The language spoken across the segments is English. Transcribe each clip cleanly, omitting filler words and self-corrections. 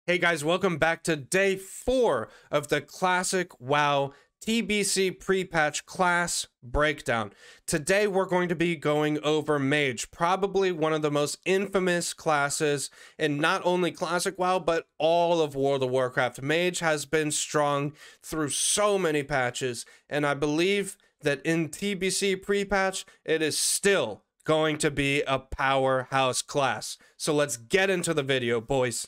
Hey guys, welcome back to day 4 of the Classic WoW TBC pre-patch class breakdown. Today we're going to be going over Mage, probably one of the most infamous classes in not only Classic WoW, but all of World of Warcraft. Mage has been strong through so many patches, and I believe that in TBC pre-patch, it is still going to be a powerhouse class. So let's get into the video, boys.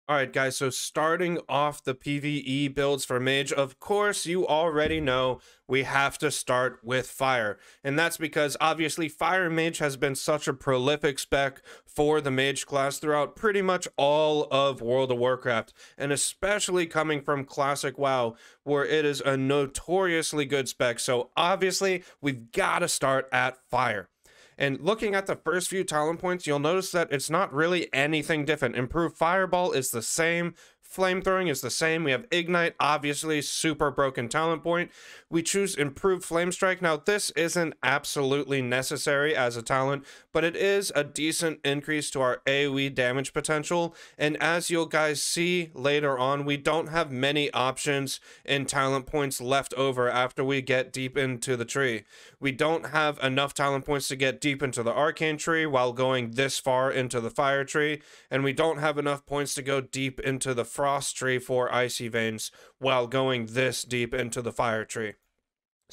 Alright guys, so starting off the PvE builds for Mage, of course you already know we have to start with Fire. And that's because obviously Fire Mage has been such a prolific spec for the Mage class throughout pretty much all of World of Warcraft. And especially coming from Classic WoW, where it is a notoriously good spec. So obviously we've got to start at Fire. And looking at the first few talent points, you'll notice that it's not really anything different. Improved Fireball is the same. Flamethrowing is the same. We have Ignite, obviously, super broken talent point. We choose Improved Flame Strike. Now, this isn't absolutely necessary as a talent, but it is a decent increase to our AoE damage potential. And as you'll guys see later on, we don't have many options in talent points left over after we get deep into the tree. We don't have enough talent points to get deep into the Arcane tree while going this far into the Fire tree, and we don't have enough points to go deep into the Frost tree for Icy Veins while going this deep into the Fire tree.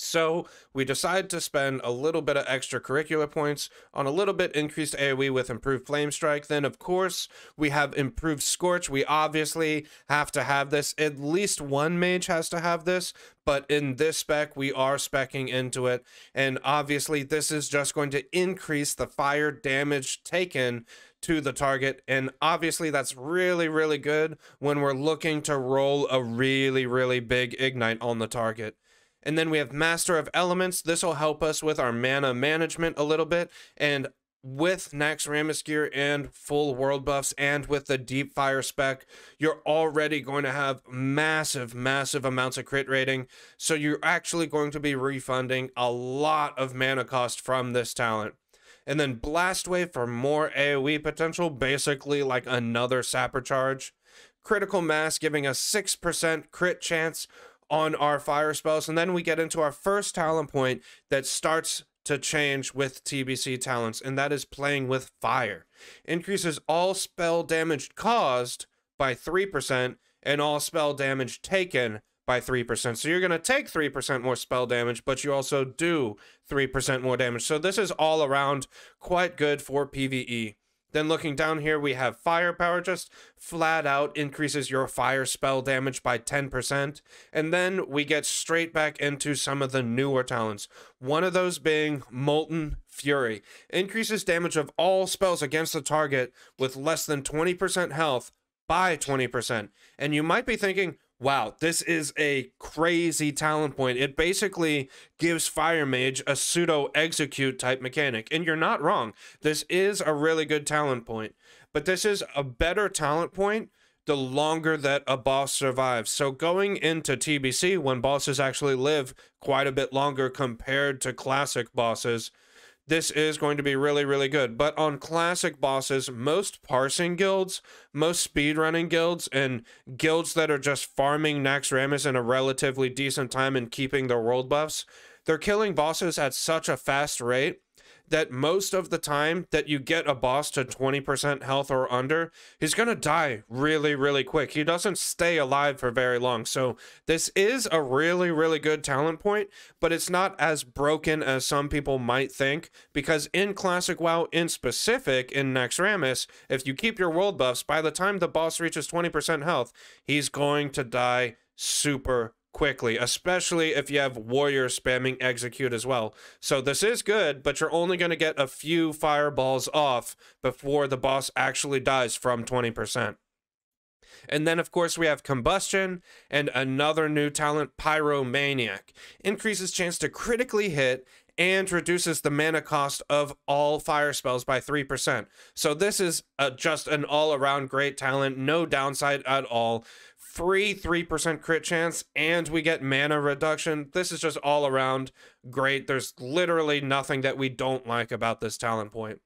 So we decide to spend a little bit of extracurricular points on a little bit increased AoE with Improved Flame Strike. Then of course we have Improved Scorch. We obviously have to have this. At least one mage has to have this, but in this spec we are speccing into it, and obviously this is just going to increase the fire damage taken to the target, and obviously that's really good when we're looking to roll a really big ignite on the target. And then we have Master of Elements. This will help us with our mana management a little bit, and with Naxxramas gear and full world buffs and with the deep fire spec, you're already going to have massive amounts of crit rating, so you're actually going to be refunding a lot of mana cost from this talent. And then Blast Wave for more AoE potential, basically like another Sapper Charge. Critical Mass giving us 6% crit chance on our fire spells. And then we get into our first talent point that starts to change with TBC talents, and that is playing with fire. Increases all spell damage caused by 3% and all spell damage taken by 3%. So you're going to take 3% more spell damage, but you also do 3% more damage. So this is all around quite good for PvE. Then looking down here, we have Firepower, just flat out increases your fire spell damage by 10%. And then we get straight back into some of the newer talents. One of those being Molten Fury. Increases damage of all spells against the target with less than 20% health by 20%. And you might be thinking, wow, this is a crazy talent point. It basically gives Fire Mage a pseudo execute type mechanic. And you're not wrong. This is a really good talent point. But this is a better talent point the longer that a boss survives. So going into TBC, when bosses actually live quite a bit longer compared to classic bosses, this is going to be really good. But on classic bosses, most parsing guilds, most speedrunning guilds, and guilds that are just farming Naxxramas in a relatively decent time and keeping their world buffs, they're killing bosses at such a fast rate that most of the time that you get a boss to 20% health or under, he's gonna die really quick. He doesn't stay alive for very long. So this is a really good talent point, but it's not as broken as some people might think, because in Classic WoW in specific, in Naxxramas, if you keep your world buffs, by the time the boss reaches 20% health, he's going to die super quickly, especially if you have warriors spamming execute as well. So this is good, but you're only going to get a few fireballs off before the boss actually dies from 20%. And then of course we have Combustion and another new talent, Pyromaniac. Increases chance to critically hit and reduces the mana cost of all fire spells by 3%. So this is just an all-around great talent, no downside at all. Free 3% crit chance, and we get mana reduction. This is just all around great. There's literally nothing that we don't like about this talent point.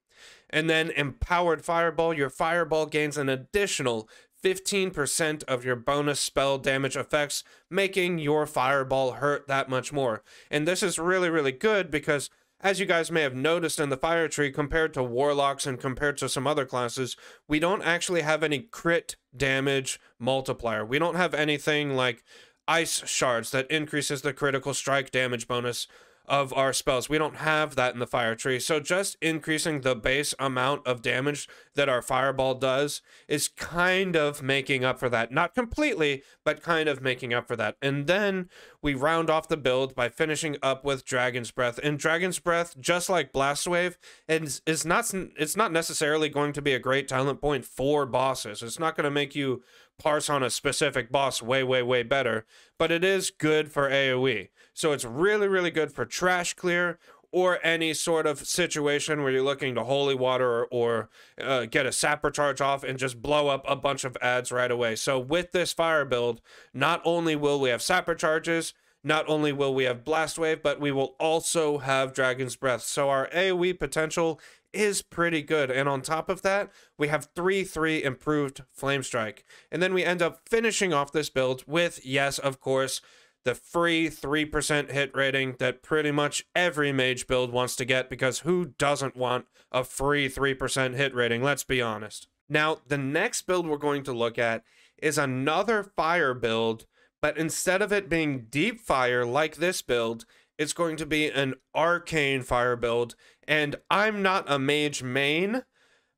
And then Empowered Fireball, your fireball gains an additional 15% of your bonus spell damage effects, making your fireball hurt that much more. And this is really, really good because, as you guys may have noticed in the fire tree, compared to warlocks and compared to some other classes, we don't actually have any crit damage multiplier. We don't have anything like ice shards that increases the critical strike damage bonus of our spells. We don't have that in the fire tree. So just increasing the base amount of damage that our fireball does is kind of making up for that. Not completely, but kind of making up for that. And then we round off the build by finishing up with Dragon's Breath. And Dragon's Breath, just like Blast Wave, it's not necessarily going to be a great talent point for bosses. It's not going to make you parse on a specific boss way, way, way better, but it is good for AoE. So it's really, really good for trash clear or any sort of situation where you're looking to holy water or get a sapper charge off and just blow up a bunch of ads right away. So with this fire build, not only will we have sapper charges, not only will we have Blast Wave, but we will also have Dragon's Breath. So our AoE potential is pretty good. And on top of that, we have 3/3 improved Flame Strike. And then we end up finishing off this build with, yes, of course, the free 3% hit rating that pretty much every mage build wants to get, because who doesn't want a free 3% hit rating? Let's be honest. Now, the next build we're going to look at is another fire build, but instead of it being deep fire like this build, it's going to be an Arcane Fire build. And I'm not a mage main,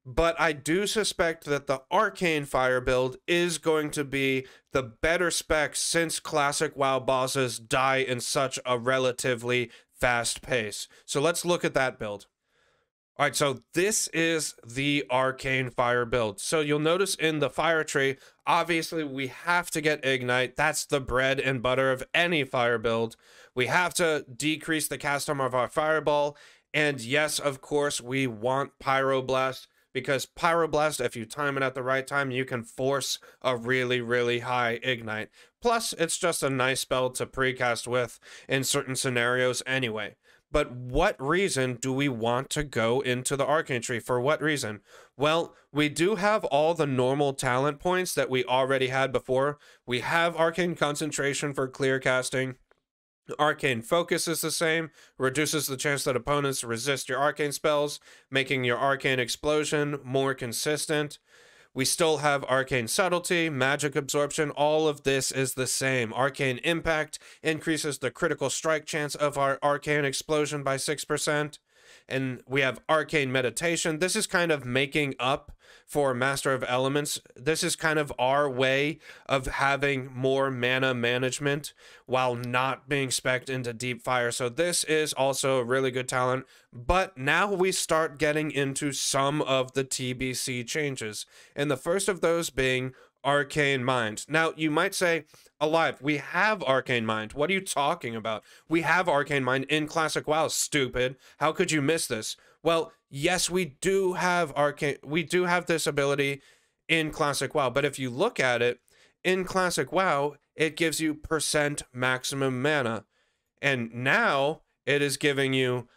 but I do suspect that the Arcane Fire build is going to be the better spec, since classic WoW bosses die in such a relatively fast pace. So let's look at that build. All right, so this is the Arcane Fire build. So you'll notice in the fire tree, obviously we have to get Ignite. That's the bread and butter of any fire build. We have to decrease the cast time of our fireball. And yes, of course, we want Pyroblast, because Pyroblast, if you time it at the right time, you can force a really, really high Ignite. Plus, it's just a nice spell to precast with in certain scenarios anyway. But what reason do we want to go into the Arcane tree? For what reason? Well, we do have all the normal talent points that we already had before. We have Arcane Concentration for clear casting. Arcane Focus is the same, reduces the chance that opponents resist your arcane spells, making your Arcane Explosion more consistent. We still have Arcane Subtlety, Magic Absorption, all of this is the same. Arcane Impact increases the critical strike chance of our Arcane Explosion by 6%. And we have Arcane Meditation. This is kind of making up for Master of Elements. This is kind of our way of having more mana management while not being spec'd into deep fire. So this is also a really good talent. But now we start getting into some of the TBC changes. And the first of those being Arcane Mind. Now, you might say, Alive, we have Arcane Mind. What are you talking about? We have Arcane Mind in Classic WoW, stupid. How could you miss this? Well, yes, we do have this ability in Classic WoW, but if you look at it, in Classic WoW, it gives you % maximum mana. And now it is giving you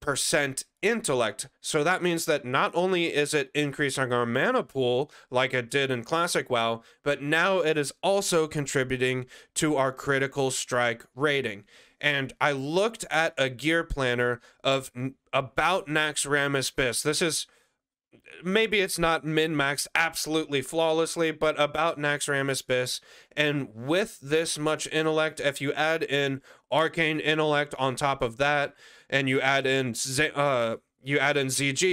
% intellect. So that means that not only is it increasing our mana pool like it did in Classic WoW, but now it is also contributing to our critical strike rating. And I looked at a gear planner of about Naxxramas Bis. This is, maybe it's not min-max absolutely flawlessly, but about Naxxramas Bis. And with this much intellect, if you add in Arcane Intellect on top of that, and you add in ZG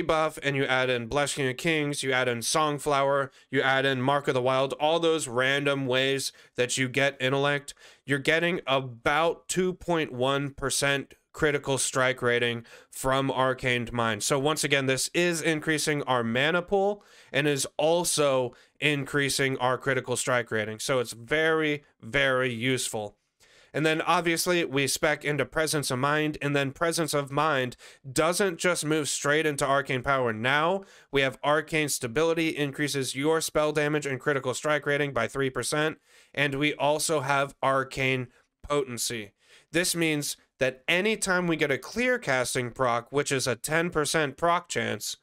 buff, and you add in Blessing of Kings, you add in Songflower, you add in Mark of the Wild, all those random ways that you get intellect, you're getting about 2.1% critical strike rating from Arcane Mind. So once again, this is increasing our mana pool and is also increasing our critical strike rating. So it's very, very useful. And then obviously we spec into Presence of Mind, and then Presence of Mind doesn't just move straight into Arcane Power. Now we have Arcane Stability, increases your spell damage and critical strike rating by 3%, and we also have Arcane Potency. This means that anytime we get a clear casting proc, which is a 10% proc chance,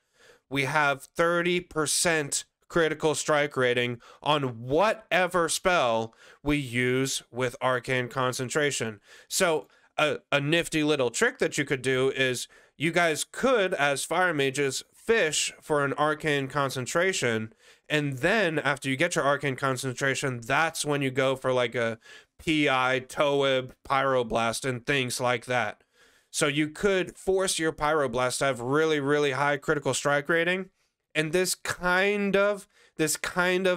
we have 30% critical strike rating on whatever spell we use with Arcane Concentration. So a nifty little trick that you could do is you guys could, as fire mages, fish for an Arcane Concentration, and then after you get your Arcane Concentration, that's when you go for like a PI, Toib, Pyroblast, and things like that. So you could force your Pyroblast to have really, really high critical strike rating, and this kind of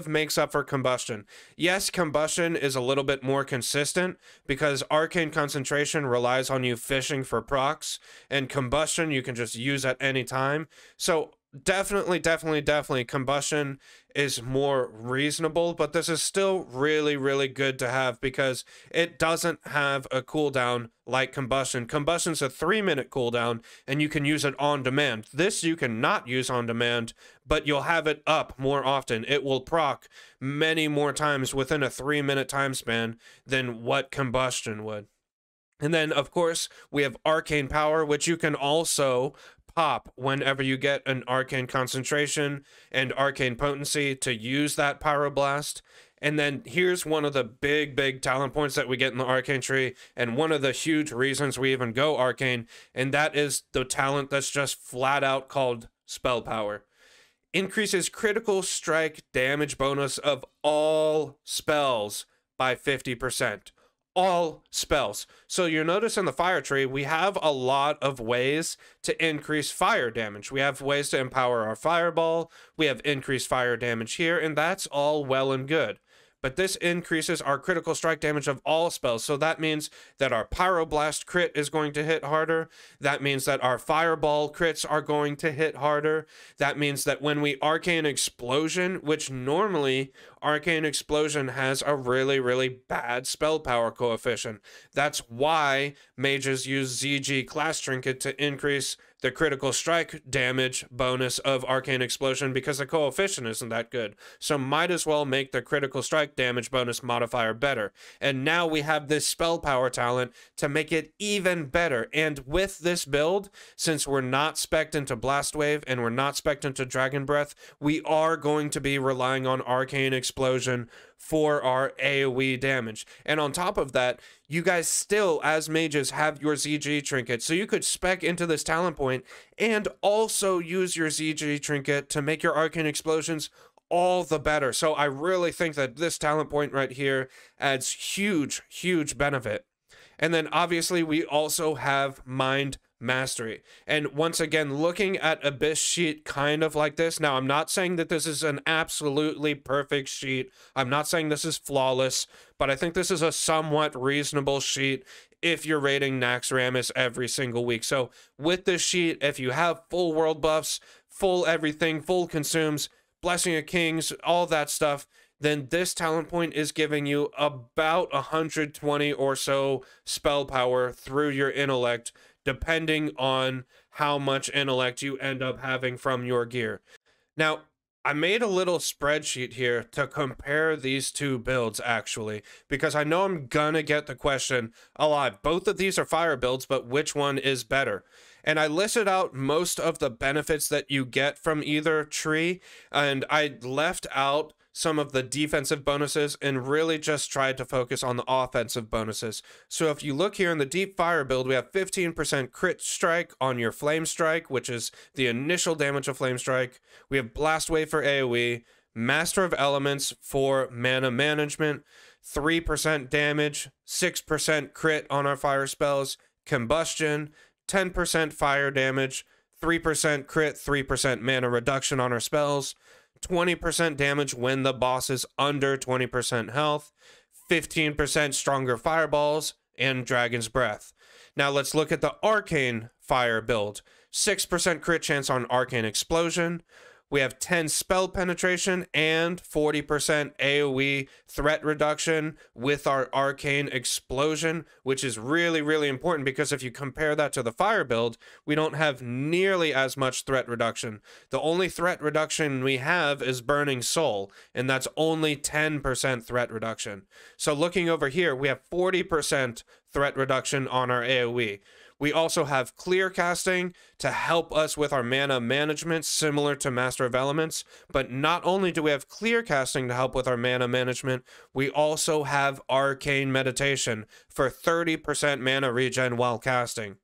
makes up for Combustion. Yes, Combustion is a little bit more consistent because Arcane Concentration relies on you fishing for procs, and Combustion you can just use at any time. So definitely Combustion is more reasonable, but this is still really, really good to have because it doesn't have a cooldown like Combustion. Combustion's a 3-minute cooldown, and you can use it on demand. This you cannot use on demand, but you'll have it up more often. It will proc many more times within a 3-minute time span than what Combustion would. And then, of course, we have Arcane Power, which you can also pop whenever you get an Arcane Concentration and Arcane Potency to use that Pyroblast. And then here's one of the big talent points that we get in the Arcane tree, and one of the huge reasons we even go Arcane, and that is the talent that's just flat out called Spell Power. Increases critical strike damage bonus of all spells by 50%. All spells. So you notice in the fire tree, we have a lot of ways to increase fire damage. We have ways to empower our fireball. We have increased fire damage here, and that's all well and good. But this increases our critical strike damage of all spells. So that means that our Pyroblast crit is going to hit harder. That means that our Fireball crits are going to hit harder. That means that when we Arcane Explosion, which normally Arcane Explosion has a really, really bad spell power coefficient. That's why mages use ZG Class Trinket to increase the critical strike damage bonus of Arcane Explosion because the coefficient isn't that good. So might as well make the critical strike damage bonus modifier better. And now we have this spell power talent to make it even better. And with this build, since we're not spec'd into Blast Wave and we're not spec'd into Dragon Breath, we are going to be relying on Arcane Explosion for our AoE damage. And on top of that, you guys still, as mages, have your ZG Trinket, so you could spec into this talent point and also use your ZG Trinket to make your Arcane Explosions all the better. So I really think that this talent point right here adds huge benefit. And then obviously we also have Mind Mastery. And once again, looking at Abyss sheet kind of like this. Now, I'm not saying that this is an absolutely perfect sheet. I'm not saying this is flawless, but I think this is a somewhat reasonable sheet if you're rating Naxxramas every single week. So with this sheet, if you have full world buffs, full everything, full consumes, Blessing of Kings, all that stuff, then this talent point is giving you about 120 or so spell power through your intellect, depending on how much intellect you end up having from your gear. Now, I made a little spreadsheet here to compare these two builds, actually, because I know I'm gonna get the question a lot. Both of these are fire builds, but which one is better? And I listed out most of the benefits that you get from either tree, and I left out some of the defensive bonuses and really just tried to focus on the offensive bonuses. So if you look here in the Deep Fire build, we have 15% crit strike on your Flame Strike, which is the initial damage of Flame Strike. We have Blast Wave for AoE, Master of Elements for mana management, 3% damage, 6% crit on our fire spells, Combustion, 10% fire damage, 3% crit, 3% mana reduction on our spells, 20% damage when the boss is under 20% health, 15% stronger fireballs, and Dragon's Breath. Now let's look at the Arcane Fire build. 6% crit chance on Arcane Explosion. We have 10 spell penetration and 40% AoE threat reduction with our Arcane Explosion, which is really, really important because if you compare that to the fire build, we don't have nearly as much threat reduction. The only threat reduction we have is Burning Soul, and that's only 10% threat reduction. So looking over here, we have 40% threat reduction on our AoE. We also have clear casting to help us with our mana management, similar to Master of Elements. But not only do we have clear casting to help with our mana management, we also have arcane meditation for 30% mana regen while casting.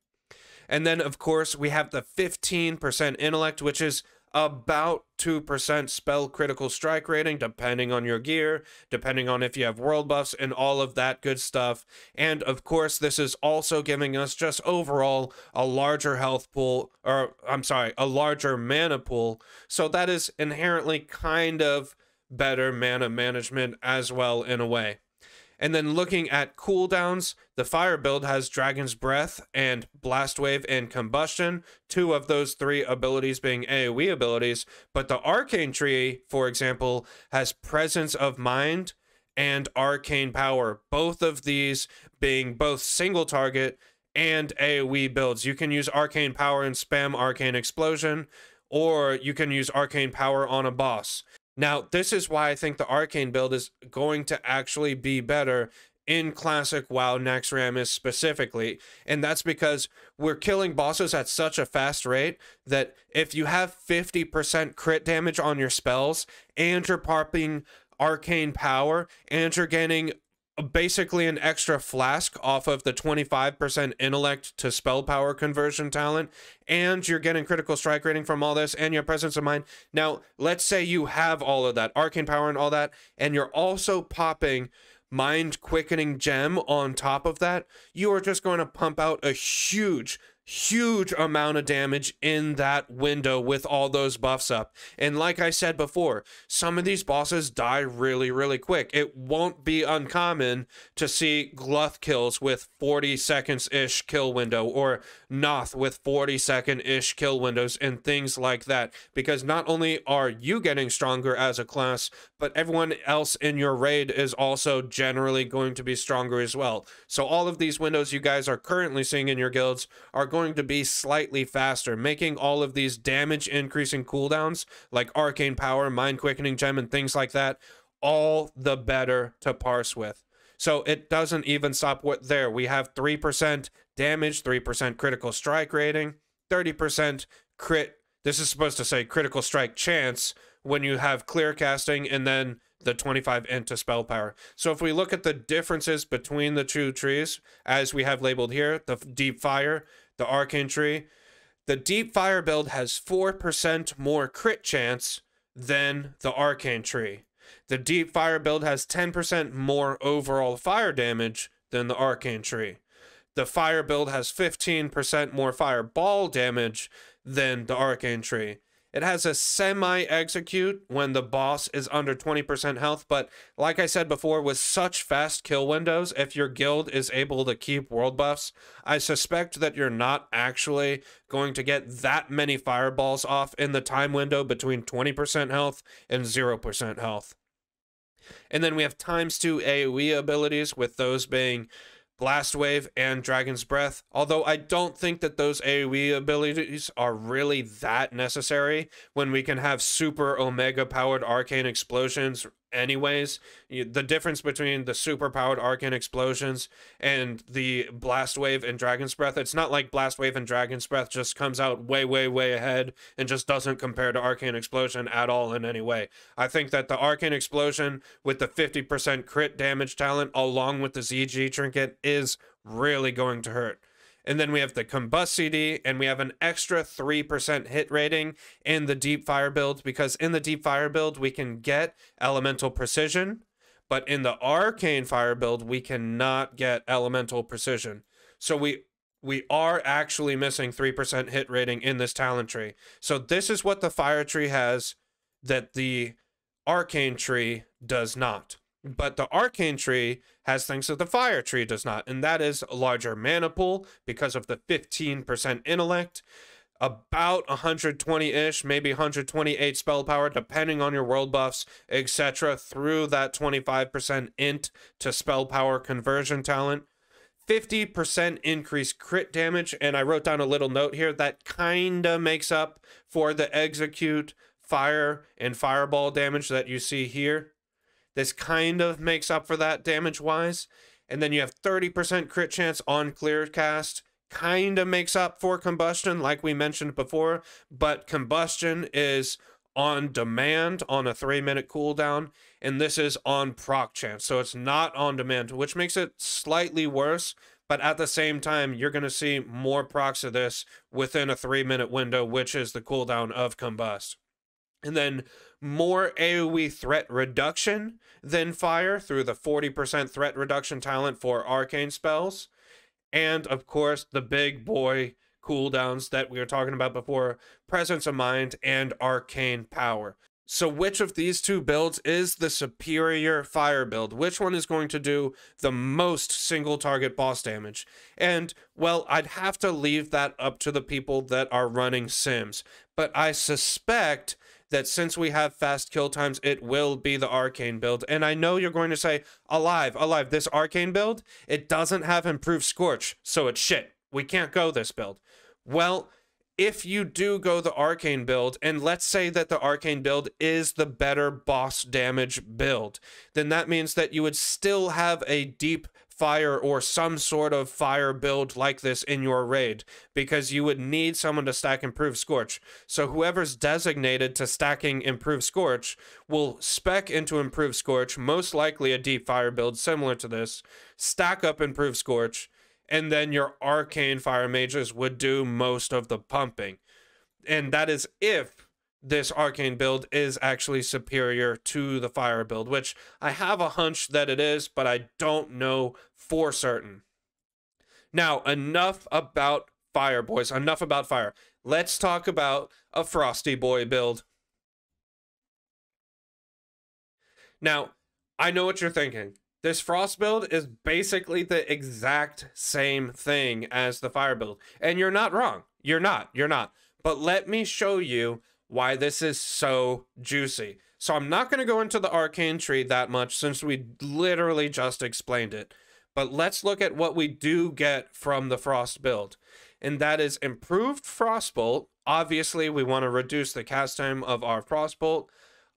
And then, of course, we have the 15% intellect, which is about 2% spell critical strike rating, depending on your gear, depending on if you have world buffs and all of that good stuff. And of course, this is also giving us just overall a larger health pool, or I'm sorry, a larger mana pool. So that is inherently kind of better mana management as well in a way. And then looking at cooldowns, the fire build has Dragon's Breath and Blast Wave and Combustion, 2 of those 3 abilities being AoE abilities, but the Arcane Tree, for example, has Presence of Mind and Arcane Power, both of these being both single target and AoE builds. You can use Arcane Power and spam Arcane Explosion, or you can use Arcane Power on a boss. Now, this is why I think the Arcane build is going to actually be better in Classic WoW Naxxramas specifically, and that's because we're killing bosses at such a fast rate that if you have 50% crit damage on your spells, and you're popping Arcane Power, and you're getting basically an extra flask off of the 25% intellect to spell power conversion talent, and you're getting critical strike rating from all this, and your presence of mind. Now, let's say you have all of that, arcane power and all that, and you're also popping mind quickening gem on top of that, you are just going to pump out a huge amount of damage in that window with all those buffs up. And like I said before, some of these bosses die really, really quick. It won't be uncommon to see Gluth kills with 40 seconds-ish kill window, or Noth with 40-second-ish kill windows, and things like that. Because not only are you getting stronger as a class, but everyone else in your raid is also generally going to be stronger as well. So all of these windows you guys are currently seeing in your guilds are going to be slightly faster, making all of these damage increasing cooldowns like Arcane Power, Mind Quickening Gem, and things like that, all the better to parse with. So it doesn't even stop there. We have 3% damage, 3% critical strike rating, 30% crit. This is supposed to say critical strike chance when you have clear casting, and then the 25 into spell power. So if we look at the differences between the 2 trees, as we have labeled here, the Deep Fire, the Arcane Tree, the Deep Fire build has 4% more crit chance than the Arcane Tree. The Deep Fire build has 10% more overall fire damage than the Arcane Tree. The Fire build has 15% more fireball damage than the Arcane Tree. It has a semi-execute when the boss is under 20% health, but like I said before, with such fast kill windows, if your guild is able to keep world buffs, I suspect that you're not actually going to get that many fireballs off in the time window between 20% health and 0% health. And then we have ×2 AoE abilities, with those being Blast Wave and Dragon's Breath, although I don't think that those AoE abilities are really that necessary when we can have super Omega powered Arcane Explosions anyways. The difference between the super powered Arcane Explosions and the Blast Wave and Dragon's Breath, it's not like Blast Wave and Dragon's Breath just comes out way ahead and just doesn't compare to Arcane Explosion at all in any way. I think that the Arcane Explosion with the 50% crit damage talent along with the ZG trinket is really going to hurt. And then we have the Combust CD, and we have an extra 3% hit rating in the Deep Fire build, because in the Deep Fire build, we can get Elemental Precision, but in the Arcane Fire build, we cannot get Elemental Precision. So we are actually missing 3% hit rating in this talent tree. So this is what the Fire tree has that the Arcane tree does not. But the Arcane tree has things that the Fire tree does not, and that is a larger mana pool because of the 15% intellect, about 120-ish, maybe 128 spell power, depending on your world buffs, etc., through that 25% int to spell power conversion talent. 50% increased crit damage, and I wrote down a little note here that kinda makes up for the execute, fire, and fireball damage that you see here. This kind of makes up for that damage-wise. And then you have 30% crit chance on clear cast. Kind of makes up for combustion, like we mentioned before, but combustion is on demand on a 3-minute cooldown, and this is on proc chance, so it's not on demand, which makes it slightly worse, but at the same time, you're going to see more procs of this within a 3-minute window, which is the cooldown of combust. And then more AoE threat reduction than fire through the 40% threat reduction talent for arcane spells. And of course, the big boy cooldowns that we were talking about before, Presence of Mind and Arcane Power. So which of these two builds is the superior fire build? Which one is going to do the most single target boss damage? And, well, I'd have to leave that up to the people that are running sims. But I suspect that since we have fast kill times, it will be the arcane build. And I know you're going to say, alive, this arcane build, it doesn't have improved scorch, so it's shit. We can't go this build. Well, if you do go the arcane build, and let's say that the arcane build is the better boss damage build, then that means that you would still have a deep fire or some sort of fire build like this in your raid, because you would need someone to stack improved scorch. So whoever's designated to stacking improved scorch will spec into improved scorch, most likely a deep fire build similar to this, stack up improved scorch, and then your arcane fire mages would do most of the pumping. And that is if this arcane build is actually superior to the fire build, which I have a hunch that it is, but I don't know for certain. Now, enough about fire, boys. Enough about fire. Let's talk about a Frosty Boy build. Now, I know what you're thinking. This Frost build is basically the exact same thing as the fire build. And you're not wrong. You're not. But let me show you why this is so juicy. So I'm not going to go into the arcane tree that much since we literally just explained it. But let's look at what we do get from the Frost build. And that is improved Frostbolt. Obviously, we want to reduce the cast time of our Frostbolt,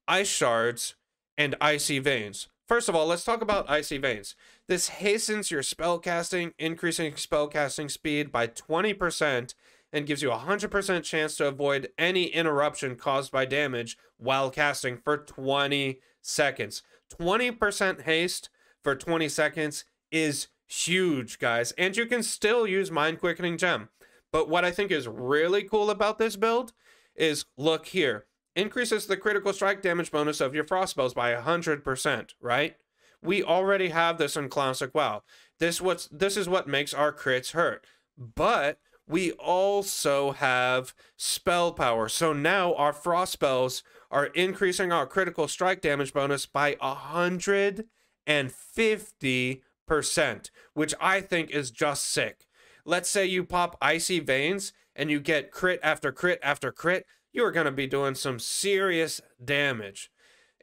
Ice Shards, and Icy Veins. First of all, let's talk about Icy Veins. This hastens your spellcasting, increasing spellcasting speed by 20%, and gives you a 100% chance to avoid any interruption caused by damage while casting for 20 seconds. 20% haste for 20 seconds is huge, guys. And you can still use Mind Quickening Gem. But what I think is really cool about this build is, look here. Increases the critical strike damage bonus of your frost spells by 100%, right? We already have this in Classic WoW. This is what makes our crits hurt. But we also have spell power. So now our frost spells are increasing our critical strike damage bonus by 150%, which I think is just sick. Let's say you pop Icy Veins and you get crit after crit after crit. You are going to be doing some serious damage.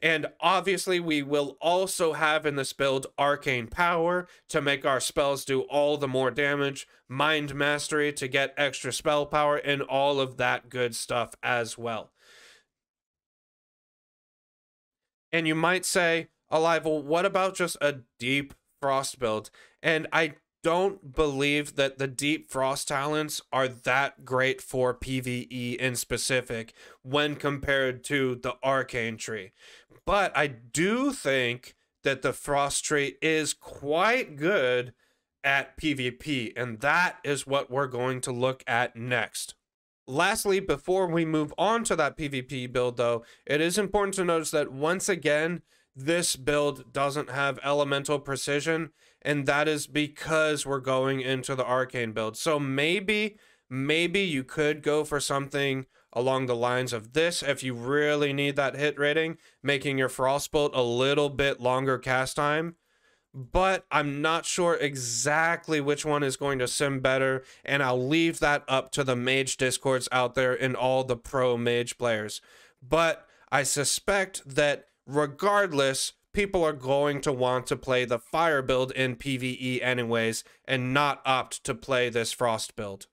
And obviously we will also have in this build Arcane Power to make our spells do all the more damage, Mind Mastery to get extra spell power, and all of that good stuff as well. And you might say, Alive, well, what about just a deep Frost build? And I don't believe that the deep frost talents are that great for PvE in specific when compared to the arcane tree. But I do think that the frost tree is quite good at PvP, and that is what we're going to look at next. Lastly, before we move on to that PvP build though, it is important to notice that once again, this build doesn't have elemental precision, and that is because we're going into the arcane build. So maybe you could go for something along the lines of this if you really need that hit rating, making your Frostbolt a little bit longer cast time. but I'm not sure exactly which one is going to sim better, and I'll leave that up to the mage discords out there and all the pro mage players. But I suspect that regardless, people are going to want to play the fire build in PvE anyways, and not opt to play this frost build.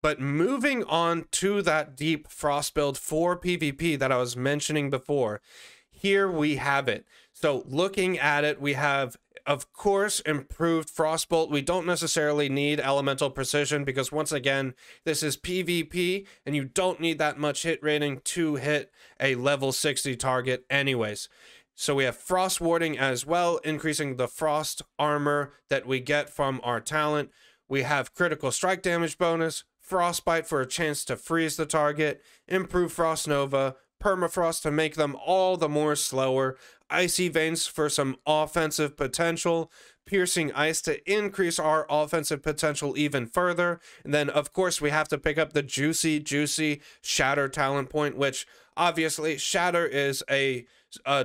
But moving on to that deep frost build for PvP that I was mentioning before, here we have it. So looking at it, we have, of course, improved Frostbolt. We don't necessarily need elemental precision because, once again, this is PvP and you don't need that much hit rating to hit a level 60 target anyways. So we have frost warding as well, increasing the frost armor that we get from our talent. We have critical strike damage bonus, frostbite for a chance to freeze the target, improve frost nova, permafrost to make them all the more slower, icy veins for some offensive potential, piercing ice to increase our offensive potential even further, and then of course we have to pick up the juicy shatter talent point, which obviously shatter is a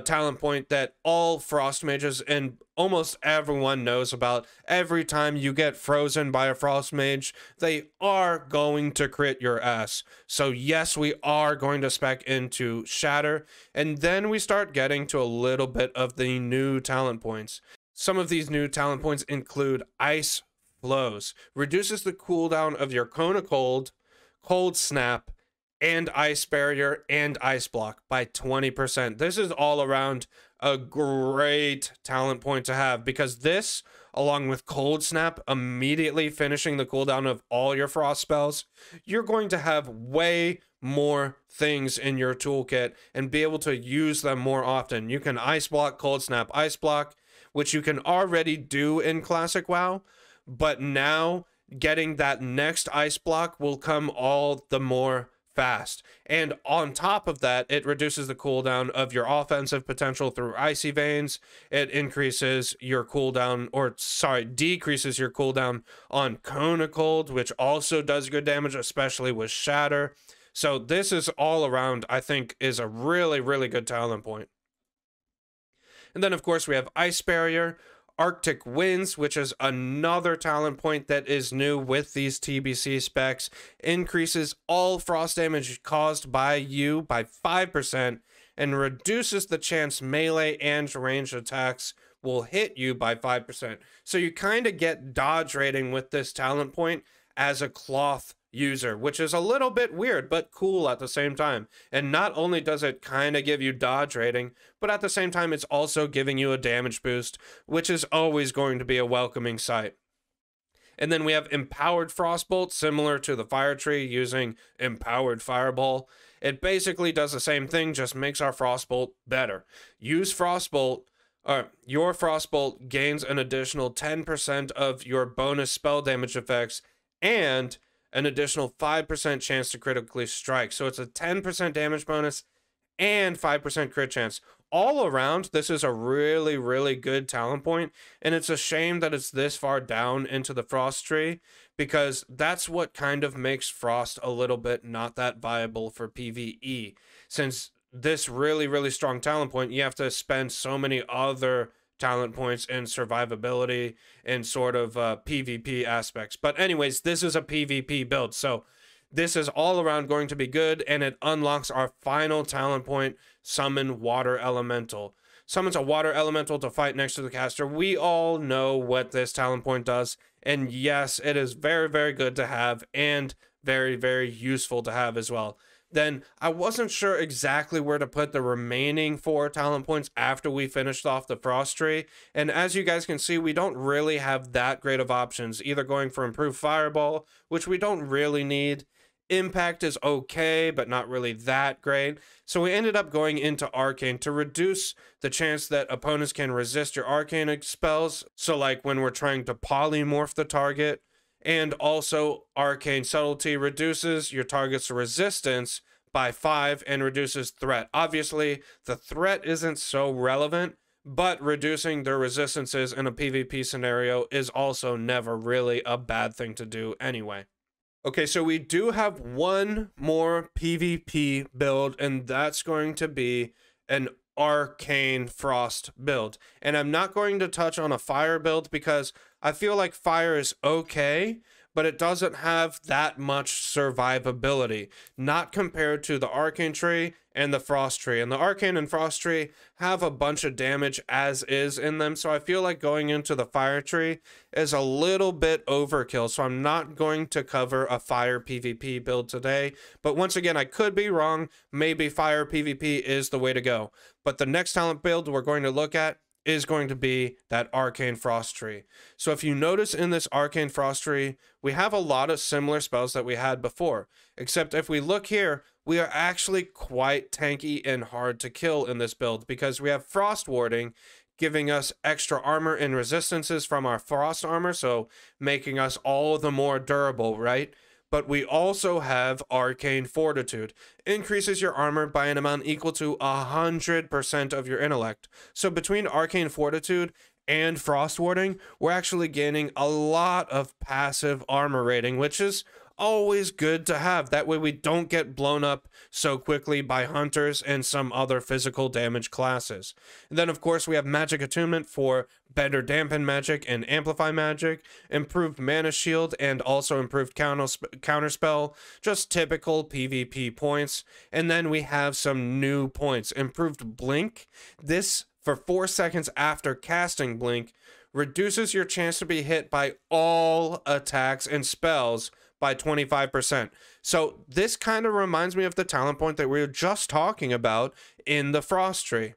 talent point that all frost mages and almost everyone knows about. Every time you get frozen by a frost mage, they are going to crit your ass. So yes, we are going to spec into shatter, and then we start getting to a little bit of the new talent points. Some of these new talent points include ice flows, reduces the cooldown of your cone of cold, cold snap, and ice barrier and ice block by 20%. This is all around a great talent point to have, because this, along with cold snap, immediately finishing the cooldown of all your frost spells, you're going to have way more things in your toolkit and be able to use them more often. You can ice block, cold snap, ice block, which you can already do in classic WoW, but now getting that next ice block will come all the more fast. And on top of that, it reduces the cooldown of your offensive potential through icy veins. It increases your cooldown, or sorry, decreases your cooldown on cone of cold, which also does good damage, especially with shatter. So this is all around, I think, is a really good talent point. And then of course we have ice barrier, Arctic Winds, which is another talent point that is new with these TBC specs, increases all frost damage caused by you by 5% and reduces the chance melee and ranged attacks will hit you by 5%. So you kind of get dodge rating with this talent point as a cloth user, which is a little bit weird but cool at the same time. And not only does it kind of give you dodge rating, but at the same time it's also giving you a damage boost, which is always going to be a welcoming sight. And then we have Empowered Frostbolt, similar to the Fire Tree, using Empowered Fireball. It basically does the same thing, just makes our Frostbolt better. Use Frostbolt, your Frostbolt gains an additional 10% of your bonus spell damage effects and an additional 5% chance to critically strike. So it's a 10% damage bonus and 5% crit chance. All around, this is a really good talent point, and it's a shame that it's this far down into the Frost tree, because that's what kind of makes Frost a little bit not that viable for PvE. Since this really strong talent point, you have to spend so many other talent points in survivability and sort of PvP aspects. But anyways, this is a PvP build, so this is all around going to be good, and it unlocks our final talent point, Summon Water Elemental. Summons a Water Elemental to fight next to the caster. We all know what this talent point does, and yes, it is very good to have and very useful to have as well. Then I wasn't sure exactly where to put the remaining 4 talent points after we finished off the Frost tree. And as you guys can see, we don't really have that great of options, either going for Improved Fireball, which we don't really need. Impact is okay, but not really that great. So we ended up going into Arcane to reduce the chance that opponents can resist your Arcane spells. So like when we're trying to polymorph the target. And also Arcane Subtlety reduces your target's resistance by 5 and reduces threat. Obviously, the threat isn't so relevant, but reducing their resistances in a PvP scenario is also never really a bad thing to do anyway. Okay, so we do have one more PvP build, and that's going to be an Arcane Frost build. And I'm not going to touch on a fire build because I feel like fire is okay, but it doesn't have that much survivability, not compared to the Arcane tree and the Frost tree. And the Arcane and Frost tree have a bunch of damage as is in them, so I feel like going into the fire tree is a little bit overkill, so I'm not going to cover a fire PvP build today. But once again, I could be wrong. Maybe fire PvP is the way to go. But the next talent build we're going to look at is going to be that Arcane Frost tree. So if you notice in this Arcane Frost tree, we have a lot of similar spells that we had before, except if we look here, we are actually quite tanky and hard to kill in this build because we have Frost Warding, giving us extra armor and resistances from our Frost armor, so making us all the more durable, right? But we also have Arcane Fortitude. Increases your armor by an amount equal to 100% of your intellect. So between Arcane Fortitude and Frost Warding, we're actually gaining a lot of passive armor rating, which is always good to have. That way we don't get blown up so quickly by hunters and some other physical damage classes. And then of course we have Magic Attunement for better dampen magic and amplify magic, improved mana shield, and also improved counterspell, just typical PvP points. And then we have some new points. Improved blink. This, for 4 seconds after casting blink, reduces your chance to be hit by all attacks and spells by 25%. So this kind of reminds me of the talent point that we were just talking about in the Frost tree.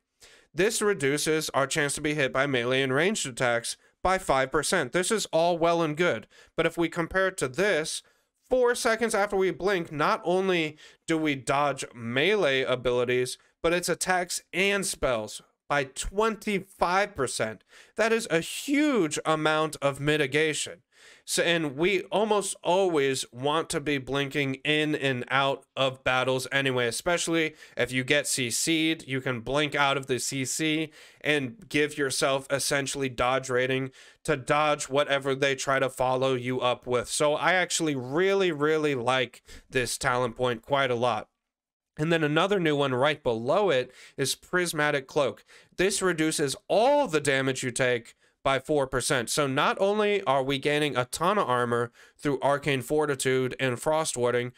This reduces our chance to be hit by melee and ranged attacks by 5%. This is all well and good, but if we compare it to this, 4 seconds after we blink, not only do we dodge melee abilities, but it's attacks and spells by 25%. That is a huge amount of mitigation. So, and we almost always want to be blinking in and out of battles anyway, especially if you get CC'd, you can blink out of the CC and give yourself essentially dodge rating to dodge whatever they try to follow you up with. So I actually really like this talent point quite a lot. And then another new one right below it is Prismatic Cloak. This reduces all the damage you take by 4%. So not only are we gaining a ton of armor through Arcane Fortitude and Frost Warding,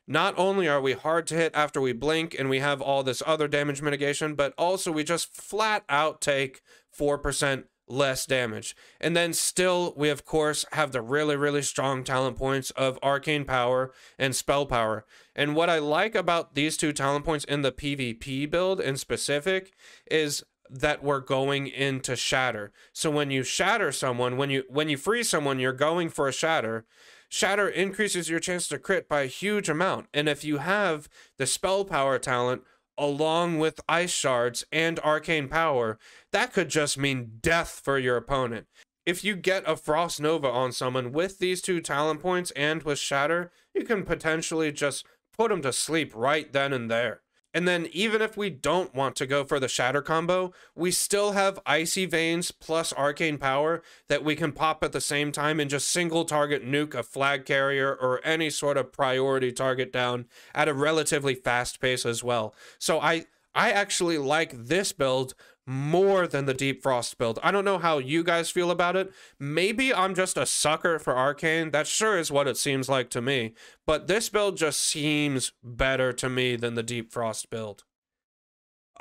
not only are we hard to hit after we blink and we have all this other damage mitigation, but also we just flat out take 4% less damage. And then still, we of course have the really strong talent points of Arcane Power and Spell Power. And what I like about these two talent points in the PvP build in specific is that we're going into Shatter. So when you shatter someone, when you freeze someone, you're going for a shatter. Shatter increases your chance to crit by a huge amount. And if you have the Spell Power talent along with Ice Shards and Arcane Power, that could just mean death for your opponent. If you get a Frost Nova on someone with these two talent points and with Shatter, you can potentially just put them to sleep right then and there. And then even if we don't want to go for the Shatter combo, we still have Icy Veins plus Arcane Power that we can pop at the same time and just single target nuke a flag carrier or any sort of priority target down at a relatively fast pace as well. So I actually like this build more than the Deep Frost build. I don't know how you guys feel about it. Maybe I'm just a sucker for Arcane. That sure is what it seems like to me. But this build just seems better to me than the Deep Frost build.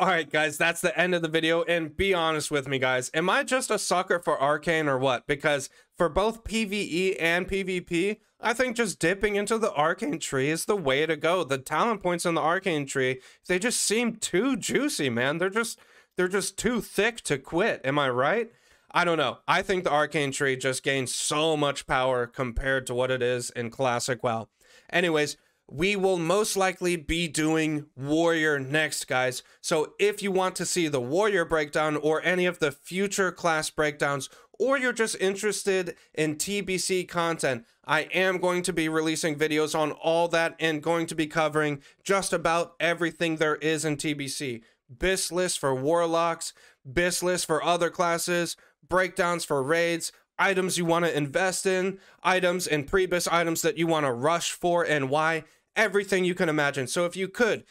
Alright guys, that's the end of the video, and be honest with me guys, am I just a sucker for Arcane or what? Because for both PvE and PvP, I think just dipping into the Arcane tree is the way to go. The talent points in the Arcane tree, they just seem too juicy, man. They're just too thick to quit, am I right? I don't know. I think the Arcane tree just gains so much power compared to what it is in Classic WoW. Anyways, we will most likely be doing Warrior next, guys. So if you want to see the Warrior breakdown or any of the future class breakdowns, or you're just interested in TBC content, I am going to be releasing videos on all that and going to be covering just about everything there is in TBC. BIS list for Warlocks, BIS list for other classes, breakdowns for raids, items you want to invest in, items and pre-BIS items that you want to rush for and why. everything you can imagine. So if you could,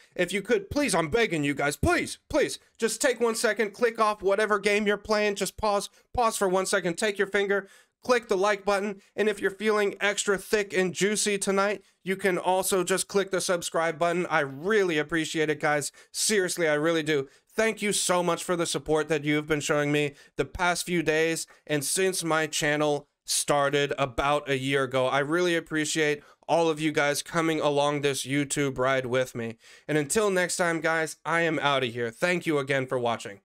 please, I'm begging you guys, please, just take 1 second, click off whatever game you're playing, just pause for 1 second, take your finger, click the like button, and if you're feeling extra thick and juicy tonight, you can also just click the subscribe button. I really appreciate it, guys. Seriously, I really do. Thank you so much for the support that you've been showing me the past few days and since my channel started about a year ago. I really appreciate all of you guys coming along this YouTube ride with me. And until next time, guys, I am out of here. Thank you again for watching.